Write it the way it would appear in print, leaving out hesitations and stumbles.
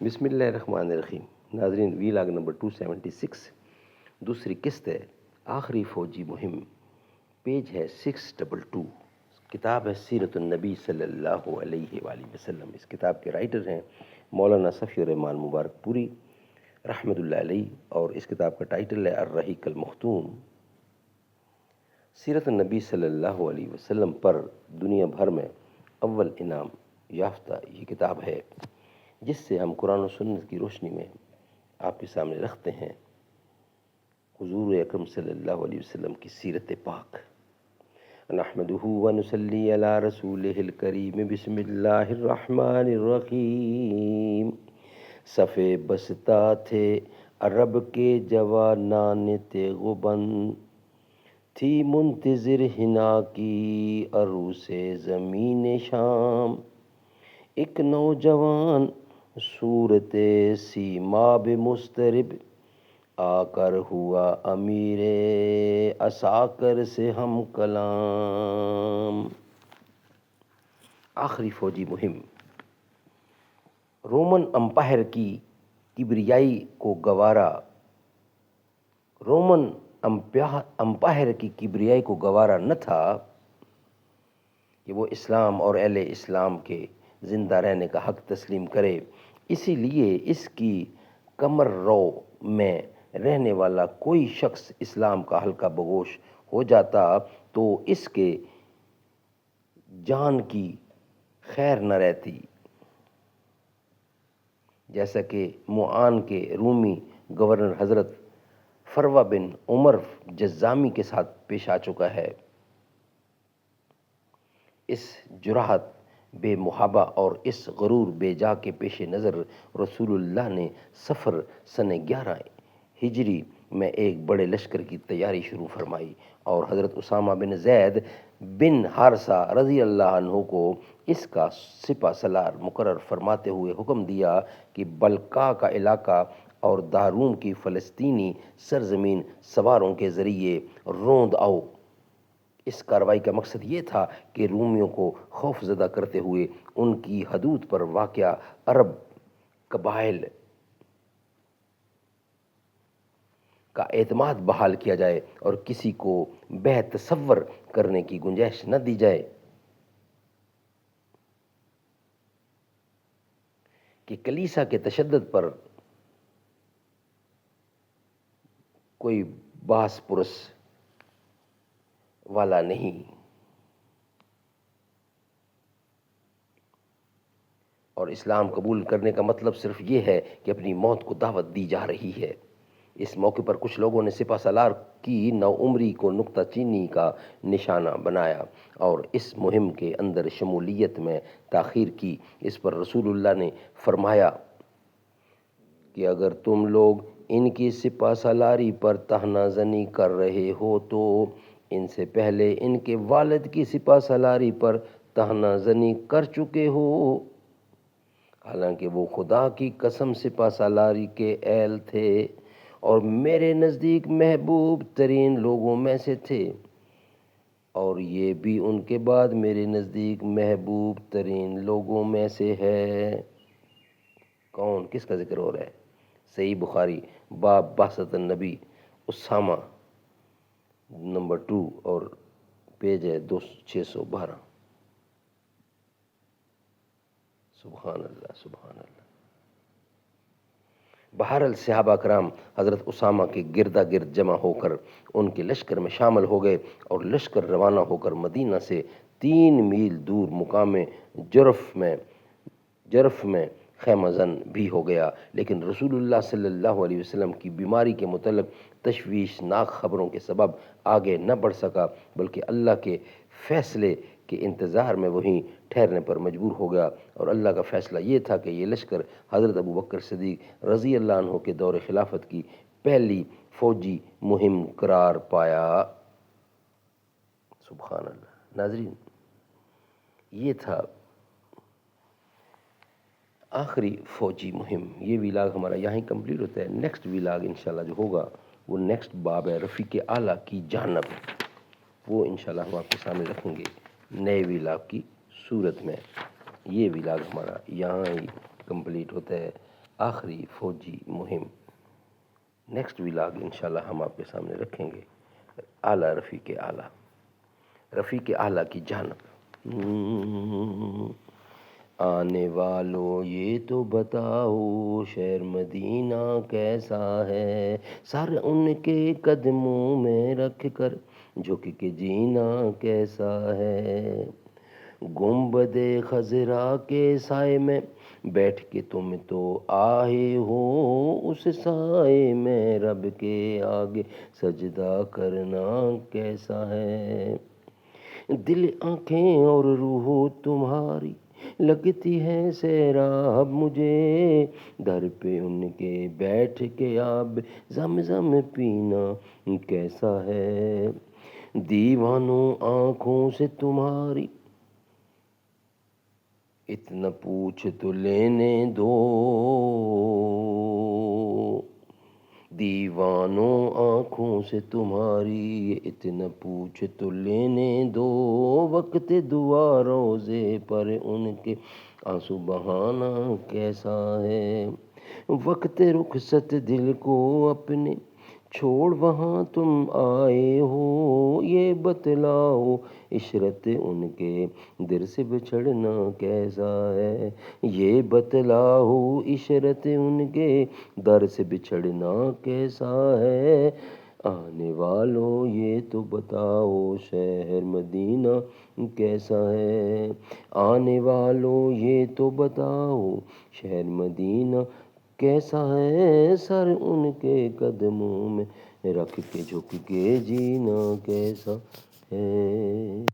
بسم اللہ الرحمن الرحیم۔ ناظرین، ویلاگ نمبر 276 دوسری قسط ہے، آخری فوجی مہم، پیج ہے 622، کتاب ہے سیرت النبی صلی اللہ علیہ وآلہ وسلم۔ اس کتاب کے رائٹر ہیں مولانا صفی الرحمان مبارک پوری رحمۃ اللہ علیہ، اور اس کتاب کا ٹائٹل ہے الرحیق المختوم۔ سیرت النبی صلی اللہ علیہ وسلم پر دنیا بھر میں اول انعام یافتہ یہ کتاب ہے، جس سے ہم قرآن و سنت کی روشنی میں آپ کے سامنے رکھتے ہیں حضور اکرم صلی اللہ علیہ وسلم کی سیرت پاک۔ نحمدہ ونصلی علی رسولہ الکریم، بسم اللہ الرحمن الرحیم۔ صفے بستا تھے عرب کے جوانان تیغبند، تھی منتظر حنا کی عروس زمین شام۔ ایک نوجوان صورت سیماب مضطرب، آ کر ہوا امیر عساکر سے ہم کلام۔ آخری فوجی مہم۔ رومن امپائر کی کبریائی کو گوارا رومن امپائر کی کبریائی کو گوارا نہ تھا کہ وہ اسلام اور اہل اسلام کے زندہ رہنے کا حق تسلیم کرے، اسی لیے اس کی کمر رو میں رہنے والا کوئی شخص اسلام کا ہلکا بگوش ہو جاتا تو اس کے جان کی خیر نہ رہتی، جیسا کہ معان کے رومی گورنر حضرت فروہ بن عمر جزامی کے ساتھ پیش آ چکا ہے۔ اس جرأت بے محابہ اور اس غرور بے جا کے پیش نظر رسول اللہ نے صفر سن 11 ہجری میں ایک بڑے لشکر کی تیاری شروع فرمائی، اور حضرت اسامہ بن زید بن حارثہ رضی اللہ عنہ کو اس کا سپہ سالار مقرر فرماتے ہوئے حکم دیا کہ بلقاء کا علاقہ اور داروم کی فلسطینی سرزمین سواروں کے ذریعے روند آؤ۔ اس کارروائی کا مقصد یہ تھا کہ رومیوں کو خوف زدہ کرتے ہوئے ان کی حدود پر واقع عرب قبائل کا اعتماد بحال کیا جائے اور کسی کو بے تصور کرنے کی گنجائش نہ دی جائے کہ کلیسا کے تشدد پر کوئی باس پرس والا نہیں، اور اسلام قبول کرنے کا مطلب صرف یہ ہے کہ اپنی موت کو دعوت دی جا رہی ہے۔ اس موقع پر کچھ لوگوں نے سپہ سالار کی نو عمری کو نکتہ چینی کا نشانہ بنایا اور اس مہم کے اندر شمولیت میں تاخیر کی۔ اس پر رسول اللہ نے فرمایا کہ اگر تم لوگ ان کی سپہ سالاری پر طعنہ زنی کر رہے ہو تو ان سے پہلے ان کے والد کی سپہ سالاری پر طعنہ زنی کر چکے ہو، حالانکہ وہ خدا کی قسم سپہ سالاری کے اہل تھے اور میرے نزدیک محبوب ترین لوگوں میں سے تھے، اور یہ بھی ان کے بعد میرے نزدیک محبوب ترین لوگوں میں سے ہے۔ کون، کس کا ذکر ہو رہا ہے؟ صحیح بخاری باب بعثت النبی، اسامہ نمبر 2 اور پیج ہے 612۔ سبحان اللہ، سبحان اللہ۔ بہرحال صحابہ کرام حضرت اسامہ کے گردا گرد جمع ہو کر ان کے لشکر میں شامل ہو گئے، اور لشکر روانہ ہو کر مدینہ سے 3 میل دور مقام جرف میں خیمہ زن بھی ہو گیا، لیکن رسول اللہ صلی اللہ علیہ وسلم کی بیماری کے متعلق تشویشناک خبروں کے سبب آگے نہ بڑھ سکا، بلکہ اللہ کے فیصلے کے انتظار میں وہیں ٹھہرنے پر مجبور ہو گیا، اور اللہ کا فیصلہ یہ تھا کہ یہ لشکر حضرت ابوبکر صدیق رضی اللہ عنہ کے دور خلافت کی پہلی فوجی مہم قرار پایا۔ سبحان اللہ۔ ناظرین، یہ تھا آخری فوجی مہم۔ یہ ویلاگ ہمارا یہاں ہی کمپلیٹ ہوتا ہے۔ نیکسٹ ویلاگ انشاءاللہ جو ہوگا وہ نیکسٹ باب ہے رفیق اعلیٰ کی جانب، وہ انشاءاللہ ہم آپ کے سامنے رکھیں گے نئے ویلاگ کی صورت میں۔ یہ ویلاگ ہمارا یہاں ہی کمپلیٹ ہوتا ہے۔ آخری فوجی مہم۔ نیکسٹ ولاگ انشاءاللہ ہم آپ کے سامنے رکھیں گے اعلیٰ رفیق اعلیٰ، رفیق اعلیٰ کی جانب۔ آنے والوں یہ تو بتاؤ شہر مدینہ کیسا ہے، سر ان کے قدموں میں رکھ کر جھک کے جینا کیسا ہے، گنبد خضرا کے سائے میں بیٹھ کے تم تو آئے ہو، اس سائے میں رب کے آگے سجدہ کرنا کیسا ہے، دل آنکھیں اور روح تمہاری لگتی ہے سیراب مجھے، در پہ ان کے بیٹھ کے آب زمزم پینا کیسا ہے، دیوانوں آنکھوں سے تمہاری اتنا پوچھ تو لینے دو، دیوانوں آنکھوں سے تمہاری اتنا پوچھ تو لینے دو، وقت دعا روزے پر ان کے آنسو بہانا کیسا ہے، وقت رخصت دل کو اپنے چھوڑ وہاں تم آئے ہو، یہ بتلاؤ عشرت ان کے در سے بچھڑنا کیسا ہے، یہ بتلاؤ عشرت ان کے در سے بچھڑنا کیسا ہے، آنے والوں یہ تو بتاؤ شہر مدینہ کیسا ہے، آنے والوں یہ تو بتاؤ شہر مدینہ کیسا ہے، سر ان کے قدموں میں رکھ کے جھک کے جینا کیسا ہے۔